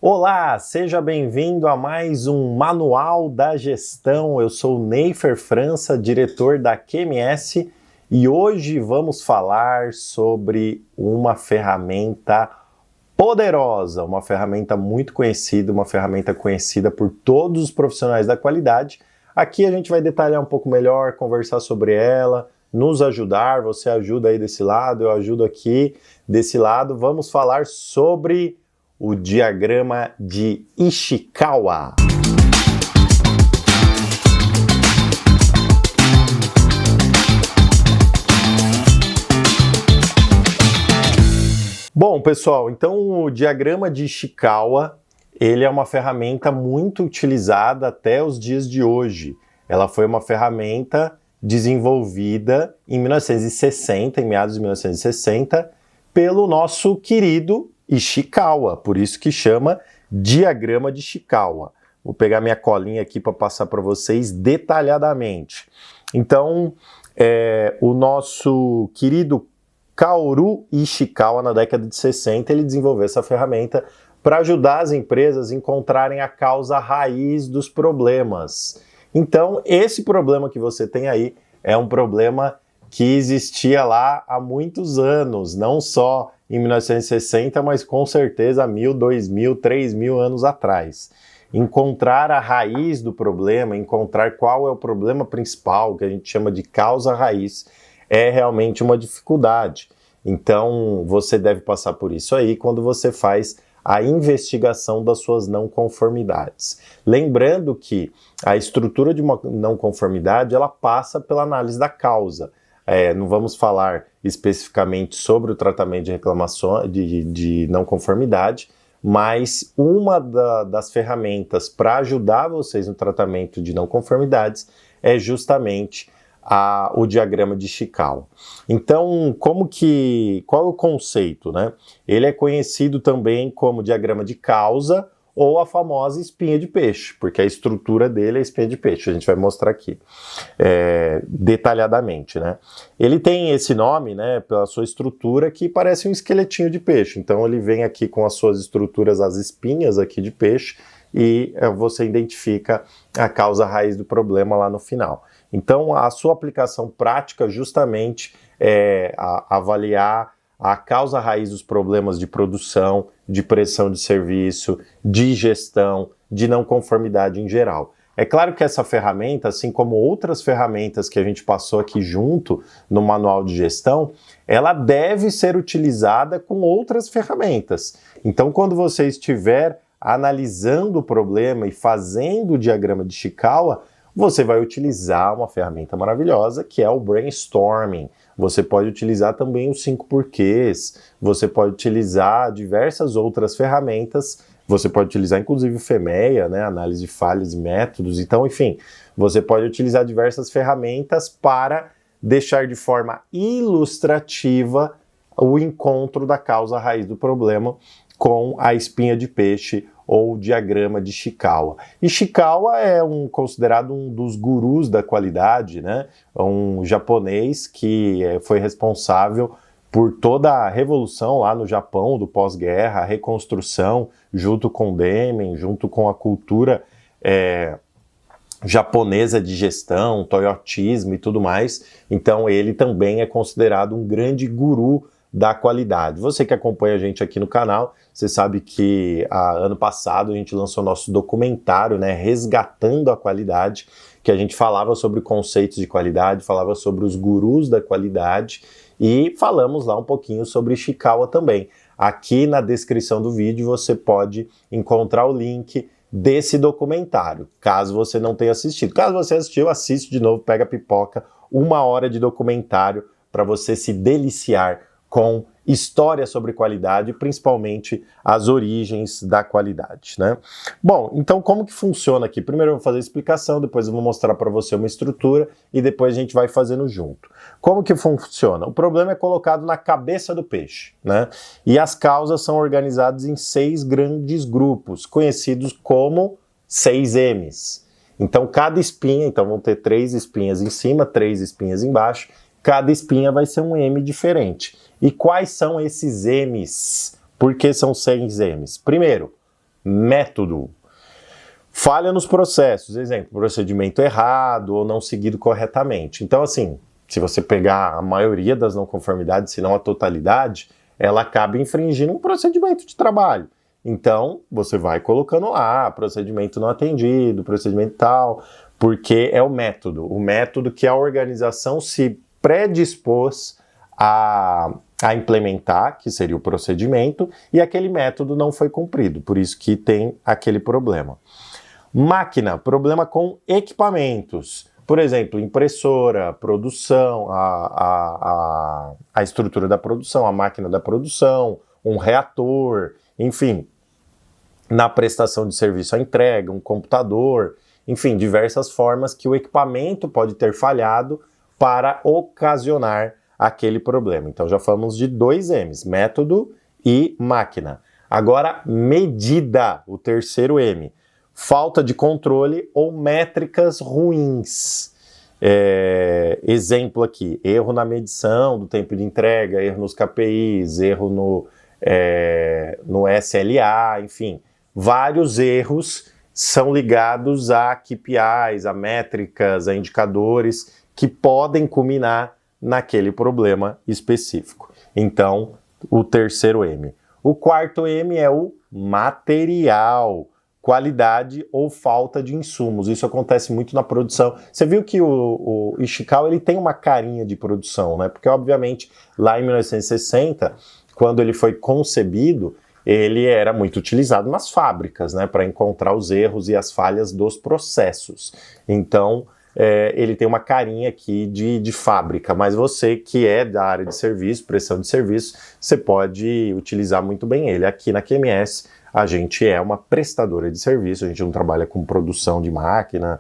Olá, seja bem-vindo a mais um Manual da Gestão. Eu sou o Neifer França, diretor da QMS, e hoje vamos falar sobre uma ferramenta poderosa, uma ferramenta muito conhecida, uma ferramenta conhecida por todos os profissionais da qualidade. Aqui a gente vai detalhar um pouco melhor, conversar sobre ela, nos ajudar. Você ajuda aí desse lado, eu ajudo aqui desse lado. Vamos falar sobre o diagrama de Ishikawa. Bom, pessoal, então o diagrama de Ishikawa, ele é uma ferramenta muito utilizada até os dias de hoje. Ela foi uma ferramenta desenvolvida em 1960, em meados de 1960, pelo nosso querido Ishikawa, por isso que chama diagrama de Ishikawa. Vou pegar minha colinha aqui para passar para vocês detalhadamente. Então, o nosso querido Kaoru Ishikawa, na década de 60, ele desenvolveu essa ferramenta para ajudar as empresas a encontrarem a causa raiz dos problemas. Então, esse problema que você tem aí é um problema que existia lá há muitos anos, não só em 1960, mas com certeza há 1.000, 2.000, 3.000 anos atrás. Encontrar a raiz do problema, encontrar qual é o problema principal, que a gente chama de causa raiz, é realmente uma dificuldade. Então, você deve passar por isso aí quando você faz a investigação das suas não conformidades. Lembrando que a estrutura de uma não conformidade, ela passa pela análise da causa. Não vamos falar especificamente sobre o tratamento de reclamação de não conformidade, mas uma das ferramentas para ajudar vocês no tratamento de não conformidades é justamente o diagrama de Ishikawa. Então, qual é o conceito, né? Ele é conhecido também como diagrama de causa ou a famosa espinha de peixe, porque a estrutura dele é espinha de peixe, a gente vai mostrar aqui detalhadamente, né? Ele tem esse nome, né, pela sua estrutura, que parece um esqueletinho de peixe, então ele vem aqui com as suas estruturas, as espinhas aqui de peixe, e você identifica a causa raiz do problema lá no final. Então, a sua aplicação prática justamente é avaliar a causa raiz dos problemas de produção, de pressão de serviço, de gestão, de não conformidade em geral. É claro que essa ferramenta, assim como outras ferramentas que a gente passou aqui junto no manual de gestão, ela deve ser utilizada com outras ferramentas. Então, quando você estiver analisando o problema e fazendo o diagrama de Ishikawa, você vai utilizar uma ferramenta maravilhosa que é o brainstorming. Você pode utilizar também os 5 porquês, você pode utilizar diversas outras ferramentas, você pode utilizar inclusive o FEMEA, né, análise de falhas e métodos. Então, enfim, você pode utilizar diversas ferramentas para deixar de forma ilustrativa o encontro da causa raiz do problema com a espinha de peixe ou diagrama de Ishikawa. Ishikawa é considerado um dos gurus da qualidade, né? Um japonês que foi responsável por toda a revolução lá no Japão do pós-guerra, a reconstrução, junto com o Deming, junto com a cultura japonesa de gestão, toyotismo e tudo mais. Então ele também é considerado um grande guru da qualidade. Você que acompanha a gente aqui no canal, você sabe que ano passado a gente lançou nosso documentário, né, Resgatando a Qualidade, que a gente falava sobre conceitos de qualidade, falava sobre os gurus da qualidade e falamos lá um pouquinho sobre Ishikawa também. Aqui na descrição do vídeo você pode encontrar o link desse documentário, caso você não tenha assistido. Caso você assistiu, assiste de novo, pega a pipoca, 1 hora de documentário para você se deliciar com história sobre qualidade, principalmente as origens da qualidade, né? Bom, então como que funciona aqui? Primeiro eu vou fazer a explicação, depois eu vou mostrar para você uma estrutura e depois a gente vai fazendo junto. Como que funciona? O problema é colocado na cabeça do peixe, né? E as causas são organizadas em 6 grandes grupos, conhecidos como 6Ms. Então cada espinha, então vão ter 3 espinhas em cima, 3 espinhas embaixo, cada espinha vai ser um M diferente. E quais são esses M's? Por que são 6 M's? Primeiro, método. Falha nos processos, exemplo, procedimento errado ou não seguido corretamente. Então, assim, se você pegar a maioria das não conformidades, se não a totalidade, ela acaba infringindo um procedimento de trabalho. Então, você vai colocando lá, procedimento não atendido, procedimento tal, porque é o método que a organização se predispôs a implementar, que seria o procedimento, e aquele método não foi cumprido, por isso que tem aquele problema. Máquina, problema com equipamentos. Por exemplo, impressora, produção, a estrutura da produção, a máquina da produção, um reator, enfim, na prestação de serviço à entrega, um computador, enfim, diversas formas que o equipamento pode ter falhado para ocasionar aquele problema. Então já falamos de 2 M's, método e máquina. Agora, medida, o terceiro M. Falta de controle ou métricas ruins. Exemplo aqui, erro na medição do tempo de entrega, erro nos KPIs, erro no SLA, enfim, vários erros são ligados a KPIs, a métricas, a indicadores que podem culminar naquele problema específico. Então, o terceiro M. O quarto M é o material, qualidade ou falta de insumos. Isso acontece muito na produção. Você viu que o Ishikawa ele tem uma carinha de produção, né? Porque, obviamente, lá em 1960, quando ele foi concebido, ele era muito utilizado nas fábricas, né? Para encontrar os erros e as falhas dos processos. Então, ele tem uma carinha aqui de fábrica, mas você que é da área de serviço, prestação de serviço, você pode utilizar muito bem ele. Aqui na QMS, a gente é uma prestadora de serviço, a gente não trabalha com produção de máquina,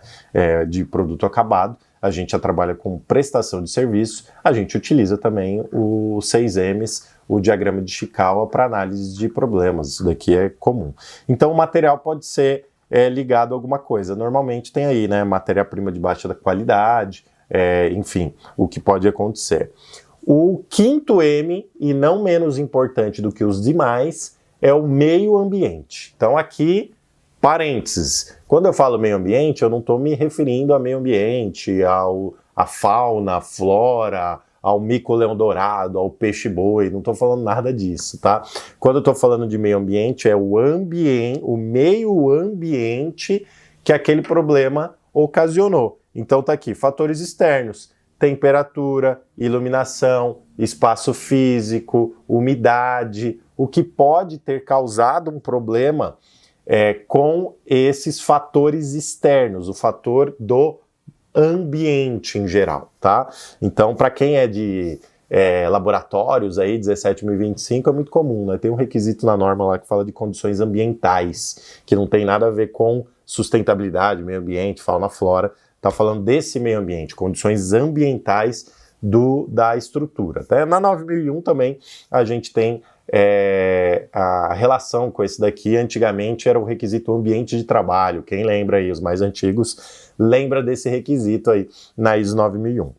de produto acabado, a gente já trabalha com prestação de serviço, a gente utiliza também o 6Ms, o diagrama de Ishikawa, para análise de problemas, isso daqui é comum. Então o material pode ser ligado a alguma coisa, normalmente tem aí, né, matéria-prima de baixa qualidade, enfim, o que pode acontecer. O quinto M, e não menos importante do que os demais, é o meio ambiente. Então aqui, parênteses, quando eu falo meio ambiente, eu não estou me referindo a meio ambiente, à fauna, à flora, ao mico-leão-dourado, ao peixe-boi, não estou falando nada disso, tá? Quando eu estou falando de meio ambiente, é o meio ambiente que aquele problema ocasionou. Então tá aqui, fatores externos, temperatura, iluminação, espaço físico, umidade, o que pode ter causado um problema com esses fatores externos, o fator do ambiente em geral, tá? Então, para quem é de laboratórios aí, 17.025 é muito comum, né? Tem um requisito na norma lá que fala de condições ambientais, que não tem nada a ver com sustentabilidade, meio ambiente, fauna, flora, tá falando desse meio ambiente, condições ambientais da estrutura. Até na 9001 também a gente tem a relação com esse daqui. Antigamente era o requisito ambiente de trabalho, quem lembra aí, os mais antigos, lembra desse requisito aí na ISO 9001.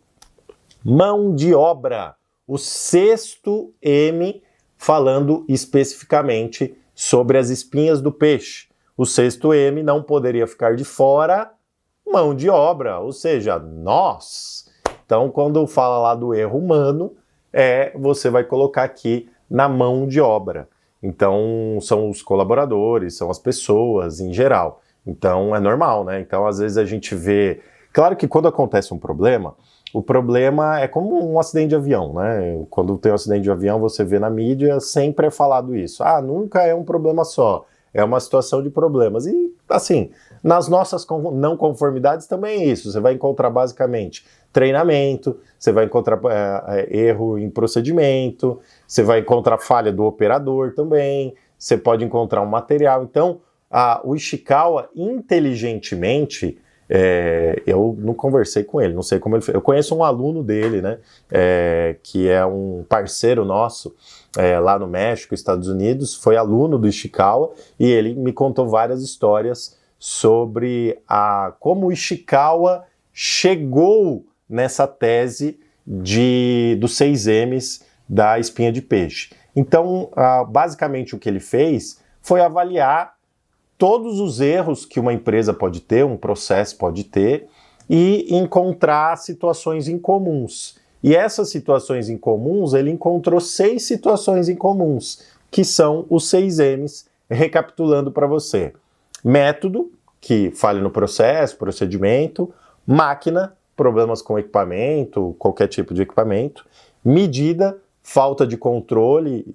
Mão de obra, o sexto M, falando especificamente sobre as espinhas do peixe. O sexto M não poderia ficar de fora, mão de obra, ou seja, nós. Então, quando fala lá do erro humano, você vai colocar aqui na mão de obra. Então, são os colaboradores, são as pessoas em geral. Então, é normal, né? Então, às vezes a gente vê... Claro que quando acontece um problema, o problema é como um acidente de avião, né? Quando tem um acidente de avião, você vê na mídia, sempre é falado isso. Nunca é um problema só, é uma situação de problemas. E, assim, nas nossas não conformidades também é isso. Você vai encontrar basicamente treinamento, você vai encontrar erro em procedimento, você vai encontrar falha do operador também, você pode encontrar um material. Então, o Ishikawa, inteligentemente, eu não conversei com ele, não sei como ele fez. Eu conheço um aluno dele, né, que é um parceiro nosso lá no México, Estados Unidos, foi aluno do Ishikawa, e ele me contou várias histórias sobre como o Ishikawa chegou nessa tese dos 6Ms da espinha de peixe. Então, basicamente o que ele fez foi avaliar todos os erros que uma empresa pode ter, um processo pode ter, e encontrar situações incomuns. E essas situações incomuns, ele encontrou 6 situações incomuns, que são os 6 M's, recapitulando para você. Método, que falha no processo, procedimento. Máquina, problemas com equipamento, qualquer tipo de equipamento. Medida, falta de controle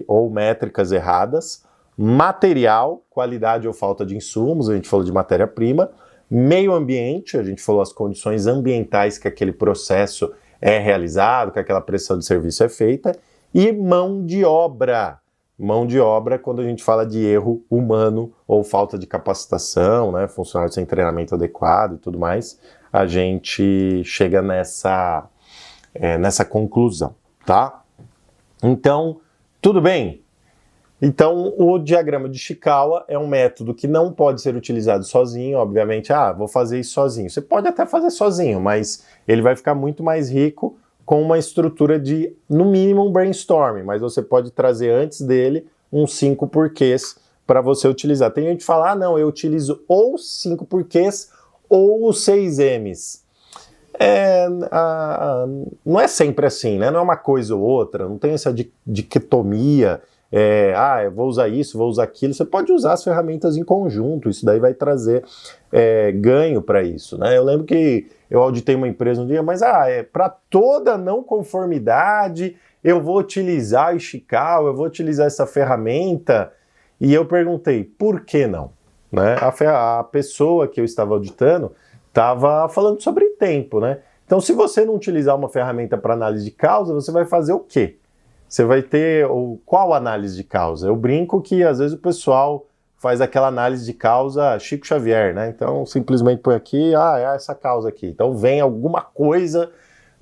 ou métricas erradas. Material, qualidade ou falta de insumos, a gente falou de matéria-prima. Meio ambiente, a gente falou as condições ambientais que aquele processo é realizado, que aquela prestação de serviço é feita. E mão de obra. Mão de obra, quando a gente fala de erro humano ou falta de capacitação, né, funcionário sem treinamento adequado e tudo mais, a gente chega nessa conclusão, tá? Então, tudo bem? Então, o diagrama de Ishikawa é um método que não pode ser utilizado sozinho, obviamente, vou fazer isso sozinho. Você pode até fazer sozinho, mas ele vai ficar muito mais rico com uma estrutura de, no mínimo, um brainstorming, mas você pode trazer antes dele uns 5 porquês para você utilizar. Tem gente que fala, não, eu utilizo ou 5 porquês ou os 6 M's. Não é sempre assim, né? Não é uma coisa ou outra, não tem essa dicotomia, eu vou usar isso, vou usar aquilo. Você pode usar as ferramentas em conjunto, isso daí vai trazer ganho para isso, né? Eu lembro que eu auditei uma empresa um dia, mas para toda não conformidade eu vou utilizar o Ishikawa, eu vou utilizar essa ferramenta, e eu perguntei, por que não? Né? A pessoa que eu estava auditando estava falando sobre tempo, né? Então, se você não utilizar uma ferramenta para análise de causa, você vai fazer o quê? Você vai ter qual análise de causa? Eu brinco que às vezes o pessoal faz aquela análise de causa Chico Xavier, né? Então simplesmente põe aqui, é essa causa aqui. Então vem alguma coisa,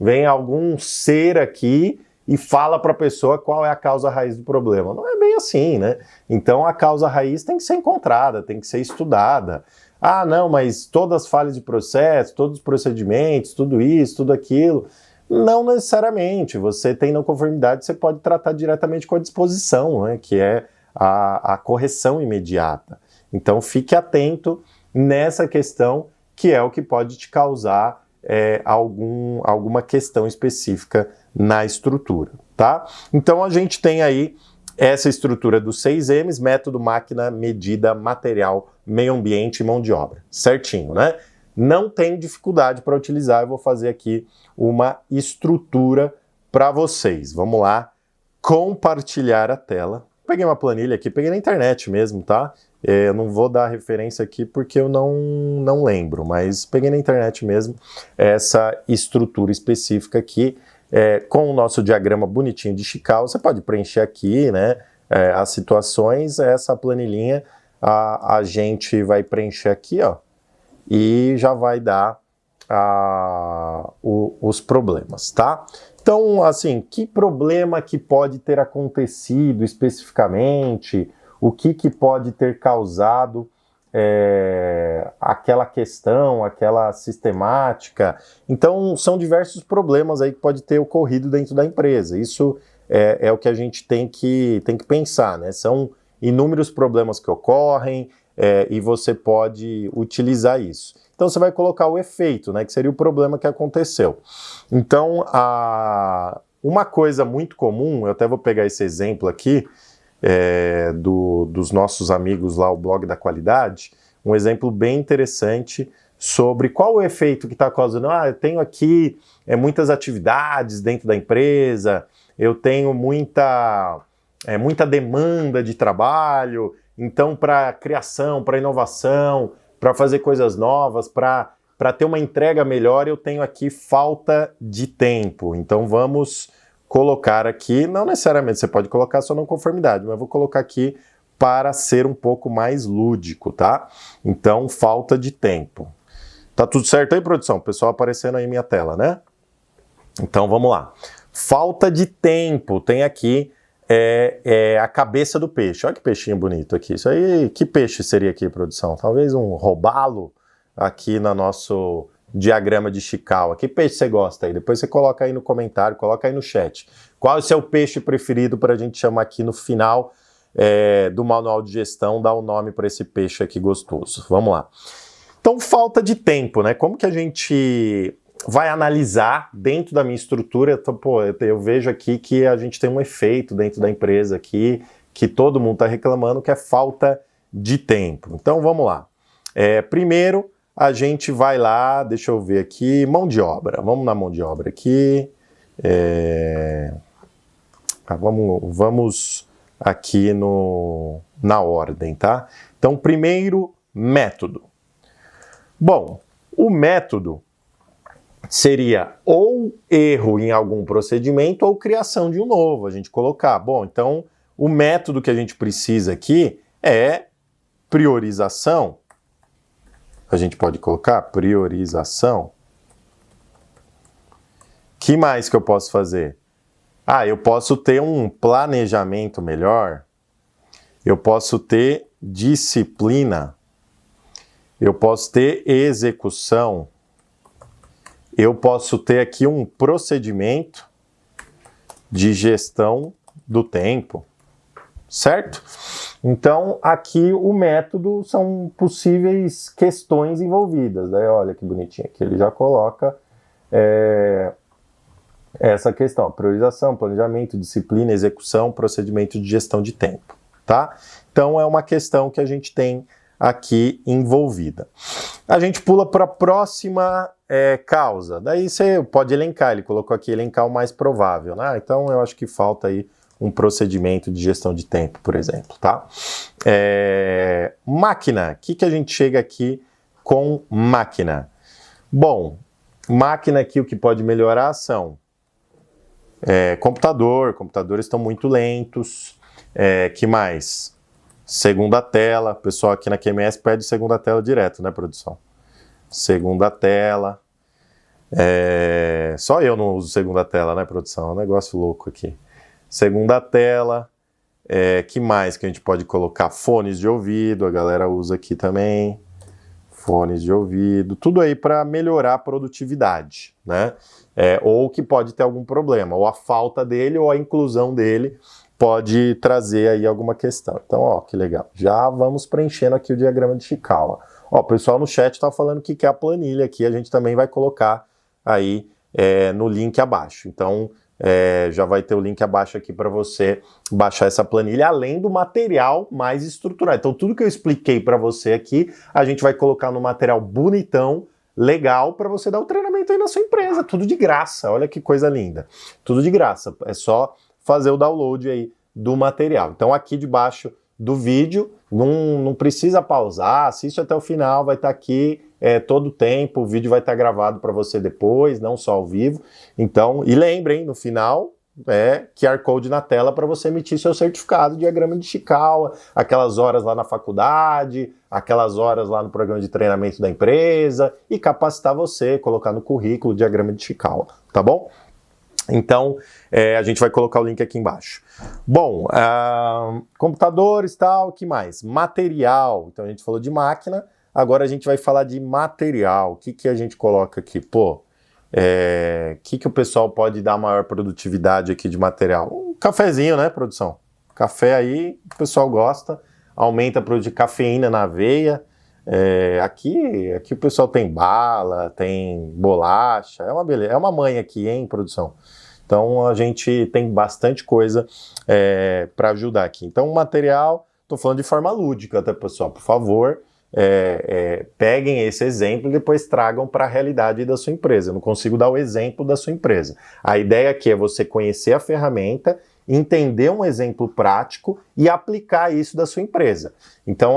vem algum ser aqui e fala para a pessoa qual é a causa raiz do problema. Não é bem assim, né? Então a causa raiz tem que ser encontrada, tem que ser estudada. Não, mas todas as falhas de processo, todos os procedimentos, tudo isso, tudo aquilo. Não necessariamente. Você tem não conformidade, você pode tratar diretamente com a disposição, né, que é a correção imediata. Então fique atento nessa questão, que é o que pode te causar alguma questão específica na estrutura, tá? Então a gente tem aí essa estrutura dos 6 M's, método, máquina, medida, material, meio ambiente e mão de obra. Certinho, né? Não tem dificuldade para utilizar, eu vou fazer aqui uma estrutura para vocês. Vamos lá, compartilhar a tela. Peguei uma planilha aqui, peguei na internet mesmo, tá? Eu não vou dar referência aqui porque eu não lembro, mas peguei na internet mesmo essa estrutura específica aqui, com o nosso diagrama bonitinho de Ishikawa. Você pode preencher aqui, né, as situações, essa planilhinha a gente vai preencher aqui, ó, e já vai dar os problemas, tá? Então, assim, que problema que pode ter acontecido especificamente, o que pode ter causado aquela questão, aquela sistemática. Então, são diversos problemas aí que pode ter ocorrido dentro da empresa. Isso é o que a gente tem que pensar, né? São inúmeros problemas que ocorrem, e você pode utilizar isso. Então você vai colocar o efeito, né, que seria o problema que aconteceu. Então, uma coisa muito comum, eu até vou pegar esse exemplo aqui, dos nossos amigos lá, o Blog da Qualidade, um exemplo bem interessante sobre qual o efeito que está causando. Eu tenho aqui muitas atividades dentro da empresa, eu tenho muita demanda de trabalho, então para criação, para inovação, para fazer coisas novas, para ter uma entrega melhor, eu tenho aqui falta de tempo. Então vamos colocar aqui, não necessariamente você pode colocar só não conformidade, mas eu vou colocar aqui para ser um pouco mais lúdico, tá? Então, falta de tempo. Tá tudo certo aí, produção? O pessoal aparecendo aí minha tela, né? Então vamos lá. Falta de tempo, tem aqui a cabeça do peixe. Olha que peixinho bonito aqui. Isso aí, que peixe seria aqui, produção? Talvez um robalo aqui no nosso diagrama de Ishikawa. Que peixe você gosta aí? Depois você coloca aí no comentário, coloca aí no chat. Qual é o seu peixe preferido para a gente chamar aqui no final do manual de gestão dar o nome para esse peixe aqui gostoso. Vamos lá. Então, falta de tempo, né? Como que a gente vai analisar dentro da minha estrutura? Então, eu vejo aqui que a gente tem um efeito dentro da empresa aqui, que todo mundo está reclamando, que é falta de tempo. Então, vamos lá. Primeiro, a gente vai lá, deixa eu ver aqui, mão de obra. Vamos na mão de obra aqui. Vamos aqui na ordem, tá? Então, primeiro, método. Bom, o método seria ou erro em algum procedimento ou criação de um novo, a gente colocar. Bom, então, o método que a gente precisa aqui é priorização. A gente pode colocar priorização. Que mais que eu posso fazer? Eu posso ter um planejamento melhor. Eu posso ter disciplina. Eu posso ter execução. Eu posso ter aqui um procedimento de gestão do tempo. Certo? Então, aqui o método são possíveis questões envolvidas. Daí, olha que bonitinho aqui, ele já coloca essa questão: priorização, planejamento, disciplina, execução, procedimento de gestão de tempo. Tá? Então, é uma questão que a gente tem aqui envolvida. A gente pula para a próxima causa. Daí você pode elencar, ele colocou aqui elencar o mais provável. Né? Então, eu acho que falta aí um procedimento de gestão de tempo, por exemplo, tá? Máquina, o que a gente chega aqui com máquina? Bom, máquina aqui o que pode melhorar são computadores estão muito lentos, que mais? Segunda tela, o pessoal aqui na QMS pede segunda tela direto, né, produção? Segunda tela, só eu não uso segunda tela, né, produção? É um negócio louco aqui. Segunda tela, que mais que a gente pode colocar? Fones de ouvido, a galera usa aqui também. Fones de ouvido, tudo aí para melhorar a produtividade, né? Ou que pode ter algum problema, ou a falta dele ou a inclusão dele pode trazer aí alguma questão. Então, ó, que legal. Já vamos preenchendo aqui o diagrama de Chikawa. Ó, o pessoal no chat está falando que quer a planilha aqui, a gente também vai colocar aí no link abaixo. Então, já vai ter o link abaixo aqui para você baixar essa planilha, além do material mais estruturado. Então, tudo que eu expliquei para você aqui, a gente vai colocar no material bonitão, legal, para você dar o treinamento aí na sua empresa. Tudo de graça, olha que coisa linda. Tudo de graça, é só fazer o download aí do material. Então, aqui debaixo do vídeo, não precisa pausar, assiste até o final, vai estar aqui todo o tempo, o vídeo vai estar gravado para você depois, não só ao vivo. Então, e lembrem, no final, QR Code na tela para você emitir seu certificado de diagrama de Chikawa, aquelas horas lá na faculdade, aquelas horas lá no programa de treinamento da empresa, e capacitar você, colocar no currículo o diagrama de Chikawa, tá bom? Então, a gente vai colocar o link aqui embaixo. Bom, computadores, tal, o que mais? Material. Então, a gente falou de máquina, agora a gente vai falar de material. O que a gente coloca aqui? Que o pessoal pode dar maior produtividade aqui de material? Um cafezinho, né, produção? Café aí, o pessoal gosta, aumenta a produção de cafeína na aveia. Aqui o pessoal tem bala, tem bolacha, é uma beleza, é uma mãe aqui, hein, produção? Então a gente tem bastante coisa para ajudar aqui. Então material, estou falando de forma lúdica, tá, pessoal? Por favor, peguem esse exemplo e depois tragam para a realidade da sua empresa. Eu não consigo dar o exemplo da sua empresa. A ideia aqui é você conhecer a ferramenta, entender um exemplo prático e aplicar isso da sua empresa. Então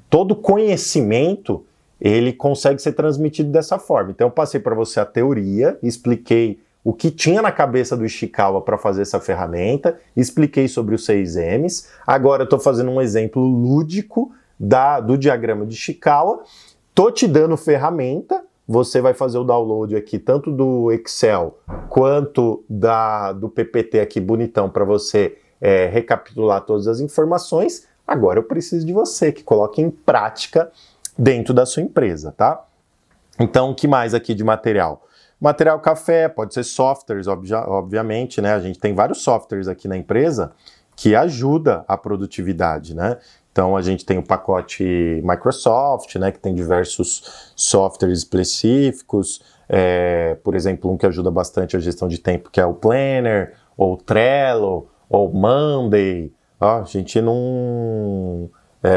todo conhecimento ele consegue ser transmitido dessa forma. Então eu passei para você a teoria, expliquei o que tinha na cabeça do Ishikawa para fazer essa ferramenta, expliquei sobre os 6 M's, agora eu estou fazendo um exemplo lúdico do diagrama de Ishikawa, estou te dando ferramenta, você vai fazer o download aqui tanto do Excel quanto do PPT aqui bonitão para você recapitular todas as informações. Agora eu preciso de você que coloque em prática dentro da sua empresa, tá? Então, o que mais aqui de material? Material café, pode ser softwares, obviamente, né? A gente tem vários softwares aqui na empresa que ajuda a produtividade, né? Então a gente tem o pacote Microsoft, né, que tem diversos softwares específicos, por exemplo, um que ajuda bastante a gestão de tempo, que é o Planner, ou Trello, ou Monday. A gente não...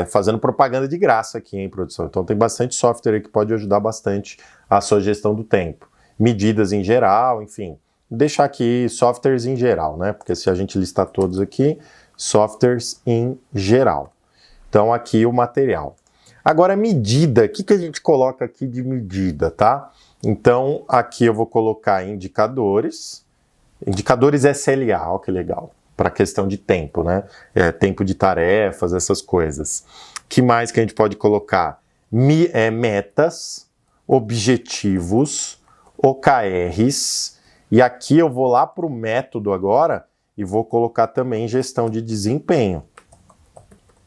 fazendo propaganda de graça aqui, em produção. Então tem bastante software aí que pode ajudar bastante a sua gestão do tempo. Medidas em geral, enfim. Deixar aqui softwares em geral, né? Porque se a gente listar todos aqui, softwares em geral. Então aqui o material. Agora medida, o que a gente coloca aqui de medida, tá? Então aqui eu vou colocar indicadores. Indicadores SLA, ó que legal. Para questão de tempo, né? Tempo de tarefas, essas coisas. Que mais que a gente pode colocar? Metas, objetivos, OKRs. E aqui eu vou lá para o método agora e vou colocar também gestão de desempenho.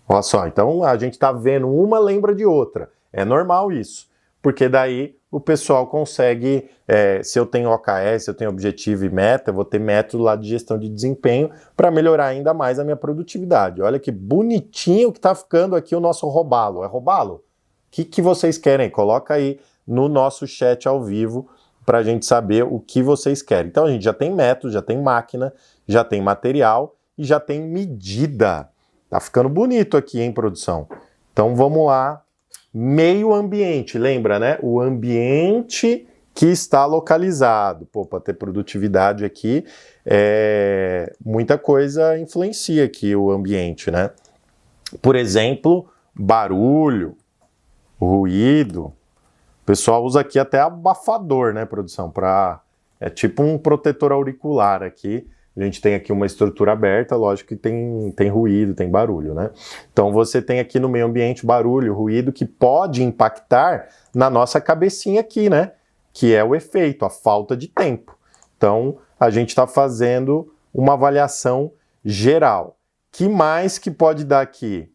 Olha só, então a gente está vendo uma lembra de outra. É normal isso, porque daí o pessoal consegue, se eu tenho OKR, se eu tenho objetivo e meta, eu vou ter método lá de gestão de desempenho para melhorar ainda mais a minha produtividade. Olha que bonitinho que está ficando aqui o nosso robalo. É robalo? O que vocês querem? Coloca aí no nosso chat ao vivo para a gente saber o que vocês querem. Então a gente já tem método, já tem máquina, já tem material e já tem medida. Tá ficando bonito aqui, hein, produção? Então vamos lá. Meio ambiente, lembra, né? O ambiente que está localizado. Pô, para ter produtividade aqui, muita coisa influencia aqui o ambiente, né? Por exemplo, barulho, ruído. O pessoal usa aqui até abafador, né, produção? É tipo um protetor auricular aqui. A gente tem aqui uma estrutura aberta, lógico que tem ruído, tem barulho, né? Então você tem aqui no meio ambiente barulho, ruído, que pode impactar na nossa cabecinha aqui, né? Que é o efeito, a falta de tempo. Então a gente está fazendo uma avaliação geral. Que mais que pode dar aqui?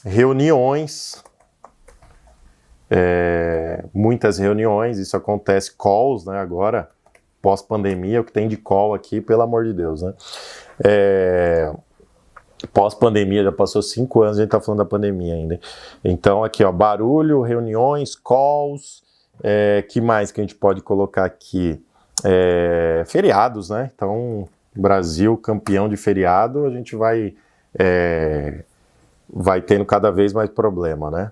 Reuniões, muitas reuniões, isso acontece, calls, né, agora... Pós-pandemia, o que tem de call aqui, pelo amor de Deus, né? Pós-pandemia, já passou 5 anos, a gente tá falando da pandemia ainda. Então, aqui, ó, barulho, reuniões, calls, que mais que a gente pode colocar aqui? Feriados, né? Então, Brasil, campeão de feriado, a gente vai tendo cada vez mais problema, né?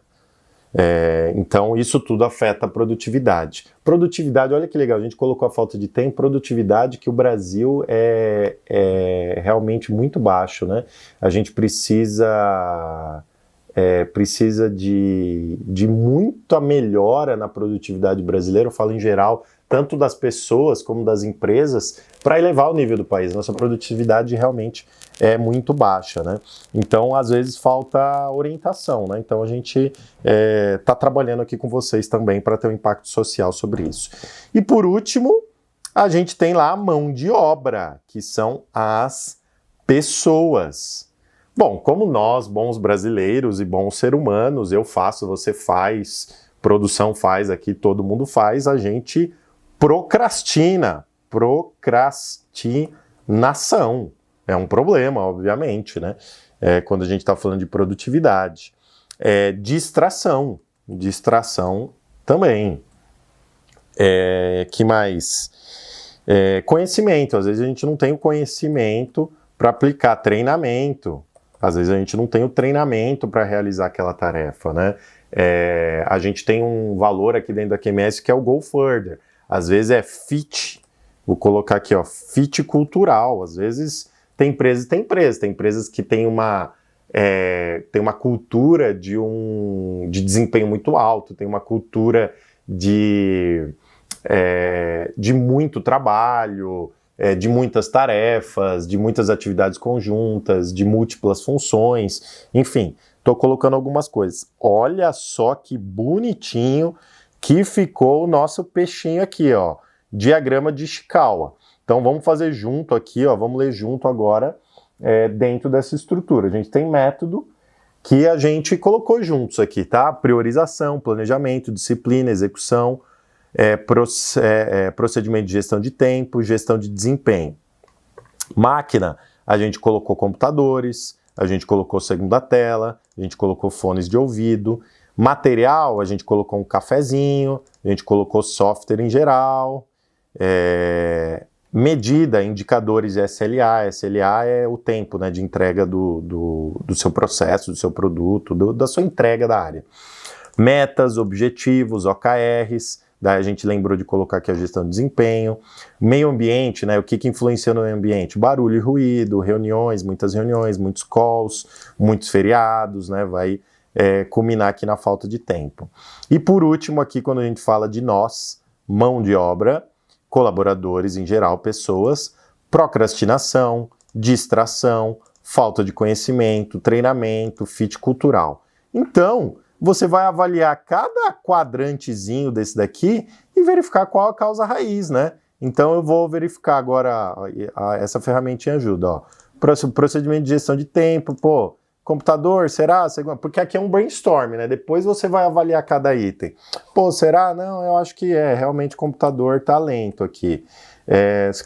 Então isso tudo afeta a produtividade. Produtividade, olha que legal, a gente colocou a falta de tempo, produtividade que o Brasil é realmente muito baixo, né? A gente precisa de muita melhora na produtividade brasileira, eu falo em geral, tanto das pessoas como das empresas, para elevar o nível do país. Nossa produtividade realmente é muito baixa, né? Então, às vezes, falta orientação, né? Então, a gente está trabalhando aqui com vocês também para ter um impacto social sobre isso. E, por último, a gente tem lá a mão de obra, que são as pessoas. Bom, como nós, bons brasileiros e bons seres humanos, eu faço, você faz, produção faz aqui, todo mundo faz, a gente procrastinação. É um problema, obviamente, né? Quando a gente está falando de produtividade. Distração também. Que mais? Conhecimento. Às vezes a gente não tem o conhecimento para aplicar treinamento. Às vezes a gente não tem o treinamento para realizar aquela tarefa, né? A gente tem um valor aqui dentro da QMS que é o Go Further. Às vezes é fit. Vou colocar aqui, ó, fit cultural. Às vezes tem empresas que têm uma cultura de desempenho muito alto, tem uma cultura de muito trabalho, de muitas tarefas, de muitas atividades conjuntas, de múltiplas funções, enfim, estou colocando algumas coisas. Olha só que bonitinho que ficou o nosso peixinho aqui, ó, diagrama de Ishikawa. Então vamos fazer junto aqui, ó, vamos ler junto agora dentro dessa estrutura. A gente tem método que a gente colocou juntos aqui, tá? Priorização, planejamento, disciplina, execução, procedimento de gestão de tempo, gestão de desempenho. Máquina, a gente colocou computadores, a gente colocou segunda tela, a gente colocou fones de ouvido. Material, a gente colocou um cafezinho, a gente colocou software em geral. Medida, indicadores SLA. SLA é o tempo, né, de entrega do seu processo, do seu produto, da sua entrega da área. Metas, objetivos, OKRs. Daí a gente lembrou de colocar aqui a gestão de desempenho. Meio ambiente, né, o que influencia no meio ambiente? Barulho e ruído, reuniões, muitos calls, muitos feriados, né, vai culminar aqui na falta de tempo. E por último aqui, quando a gente fala de nós, mão de obra, colaboradores em geral, pessoas, procrastinação, distração, falta de conhecimento, treinamento, fit cultural. Então, você vai avaliar cada quadrantezinho desse daqui e verificar qual a causa raiz, né? Então eu vou verificar agora, essa ferramentinha ajuda, ó. Procedimento de gestão de tempo, computador, será? Porque aqui é um brainstorm, né? Depois você vai avaliar cada item. Será? Não, eu acho que realmente computador tá lento aqui.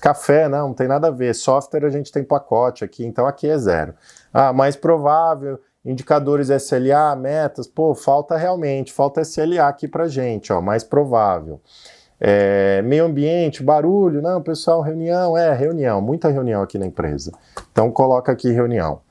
Café, não tem nada a ver. Software a gente tem pacote aqui, então aqui é 0. Mais provável, indicadores SLA, metas, falta SLA aqui pra gente, ó, mais provável. Meio ambiente, barulho, não, pessoal, reunião, muita reunião aqui na empresa. Então coloca aqui reunião.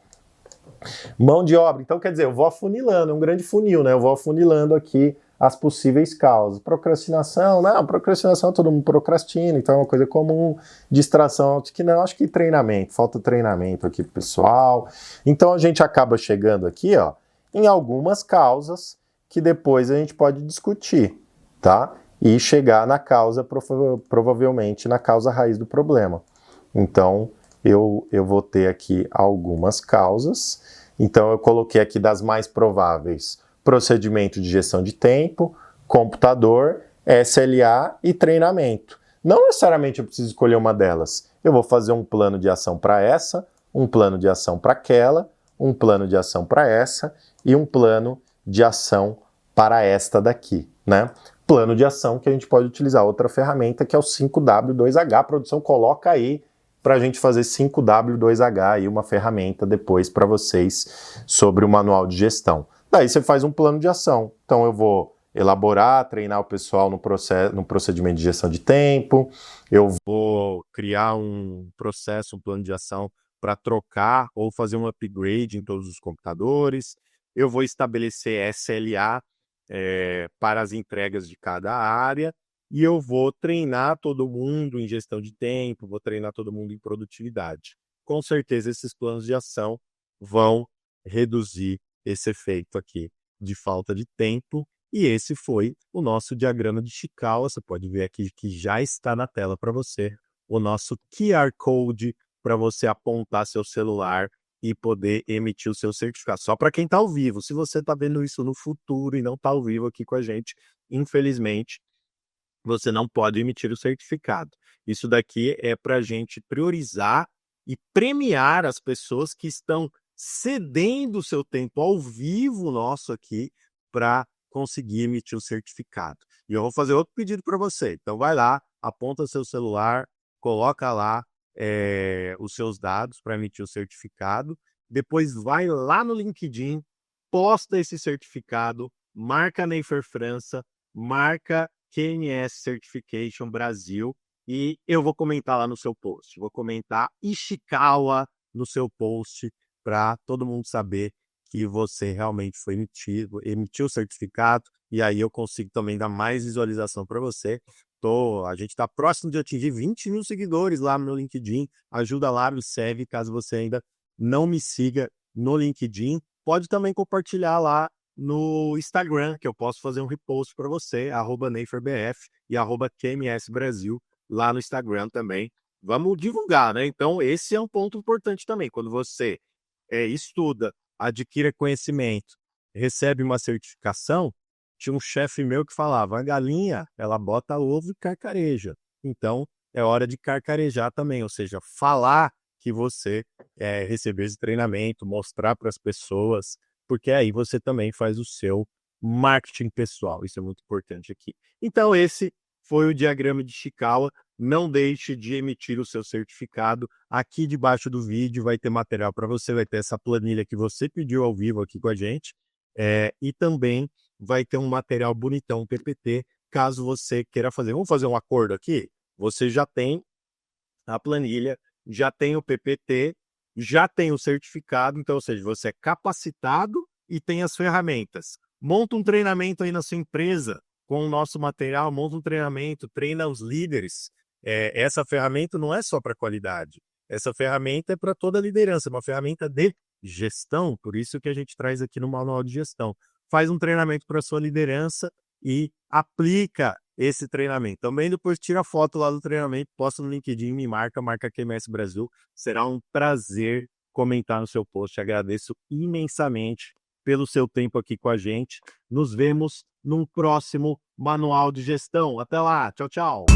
Mão de obra, então quer dizer, eu vou afunilando, é um grande funil, né? Eu vou afunilando aqui as possíveis causas. Procrastinação, procrastinação todo mundo procrastina, então é uma coisa comum. Distração, acho que treinamento, falta treinamento aqui pro pessoal. Então a gente acaba chegando aqui, ó, em algumas causas que depois a gente pode discutir, tá? E chegar na causa, provavelmente na causa raiz do problema. Então, eu vou ter aqui algumas causas. Então, eu coloquei aqui das mais prováveis: procedimento de gestão de tempo, computador, SLA e treinamento. Não necessariamente eu preciso escolher uma delas. Eu vou fazer um plano de ação para essa, um plano de ação para aquela, um plano de ação para essa e um plano de ação para esta daqui, né? Plano de ação que a gente pode utilizar outra ferramenta que é o 5W2H. A produção coloca aí para a gente fazer 5W2H, aí uma ferramenta depois para vocês sobre o manual de gestão. Daí você faz um plano de ação. Então eu vou elaborar, treinar o pessoal no procedimento de gestão de tempo, eu vou criar um processo, um plano de ação para trocar ou fazer um upgrade em todos os computadores, eu vou estabelecer SLA para as entregas de cada área, e eu vou treinar todo mundo em gestão de tempo, vou treinar todo mundo em produtividade. Com certeza esses planos de ação vão reduzir esse efeito aqui de falta de tempo, e esse foi o nosso diagrama de Ishikawa. Você pode ver aqui que já está na tela para você o nosso QR Code para você apontar seu celular e poder emitir o seu certificado. Só para quem está ao vivo. Se você está vendo isso no futuro e não está ao vivo aqui com a gente, infelizmente, você não pode emitir o certificado. Isso daqui é para a gente priorizar e premiar as pessoas que estão cedendo o seu tempo ao vivo nosso aqui para conseguir emitir o certificado. E eu vou fazer outro pedido para você. Então vai lá, aponta seu celular, coloca lá os seus dados para emitir o certificado, depois vai lá no LinkedIn, posta esse certificado, marca Neifer França, marca QMS Certification Brasil, e eu vou comentar lá no seu post. Vou comentar Ishikawa no seu post para todo mundo saber que você realmente foi emitiu o certificado, e aí eu consigo também dar mais visualização para você. A gente está próximo de atingir 20 mil seguidores lá no LinkedIn. Ajuda lá, me segue. Caso você ainda não me siga no LinkedIn, pode também compartilhar lá no Instagram, que eu posso fazer um repost para você, @NeiferBF e @QMS Brasil, lá no Instagram também. Vamos divulgar, né? Então, esse é um ponto importante também. Quando você estuda, adquire conhecimento, recebe uma certificação, tinha um chefe meu que falava: a galinha, ela bota ovo e carcareja. Então, é hora de carcarejar também, ou seja, falar que você recebeu esse treinamento, mostrar para as pessoas, porque aí você também faz o seu marketing pessoal. Isso é muito importante aqui. Então, esse foi o diagrama de Chikawa. Não deixe de emitir o seu certificado. Aqui debaixo do vídeo vai ter material para você, vai ter essa planilha que você pediu ao vivo aqui com a gente. E também vai ter um material bonitão, um PPT, caso você queira fazer. Vamos fazer um acordo aqui? Você já tem a planilha, já tem o PPT, já tem o certificado, então, ou seja, você é capacitado e tem as ferramentas. Monta um treinamento aí na sua empresa com o nosso material, monta um treinamento, treina os líderes. Essa ferramenta não é só para qualidade, essa ferramenta é para toda a liderança, é uma ferramenta de gestão, por isso que a gente traz aqui no Manual de Gestão. Faz um treinamento para a sua liderança e aplica esse treinamento. Também depois tira a foto lá do treinamento, posta no LinkedIn, me marca QMS Brasil. Será um prazer comentar no seu post. Agradeço imensamente pelo seu tempo aqui com a gente. Nos vemos num próximo Manual de Gestão. Até lá. Tchau, tchau.